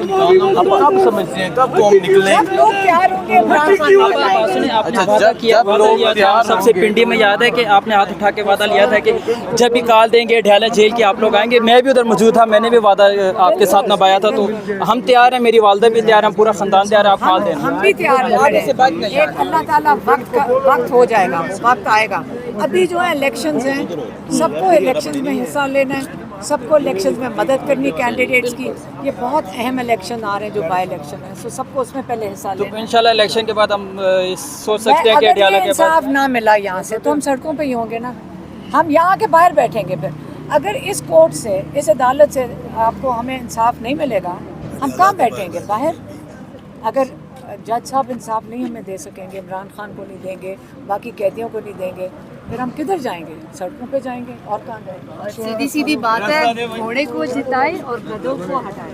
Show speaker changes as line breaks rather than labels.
कब समझते हैं, कब कौम निकले?
सब लोग तैयार होंगे इमरान खान को बनाएंगे।
अच्छा, जब लोग तैयार
सबसे पिंडी में याद है कि आपने हाथ उठा के वादा लिया था कि जब भी कॉल देंगे ढाला जेल के आप लोग आएंगे। मैं भी उधर मौजूद था, मैंने भी वादा आपके साथ निभाया था। तो हम तैयार हैं, मेरी वालदा भी तैयार है, पूरा खानदान तैयार है, आप कॉल देना।
हम भी तैयार हैं। एक अल्लाह ताला वक्त हो जाएगा, वक्त आएगा। अभी जो है इलेक्शंस हैं, सबको इलेक्शंस में हिस्सा लेना है, सबको इलेक्शंस में मदद करनी कैंडिडेट्स की। ये बहुत अहम इलेक्शन आ रहे हैं जो बाई इलेक्शन है, सो सबको उसमें पहले हिस्सा
तो
लेना है।
इंशाल्लाह इलेक्शन के बाद हम सोच सकते हैं कि
अगर
ढाला
ये
के बाद
इंसाफ ना मिला यहाँ से तो हम सड़कों पे ही होंगे ना। हम यहाँ के बाहर बैठेंगे फिर। अगर इस कोर्ट से, इस अदालत से आपको हमें इंसाफ नहीं मिलेगा, हम कहाँ बैठेंगे? बाहर। अगर जज साहब इंसाफ नहीं हमें दे सकेंगे, इमरान खान को नहीं देंगे, बाकी कैदियों को नहीं देंगे, फिर हम किधर जाएंगे? सड़कों पे जाएंगे और कहाँ जाएंगे?
सीधी सीधी बात है, घोड़े को जिताए और गधों को हटाए।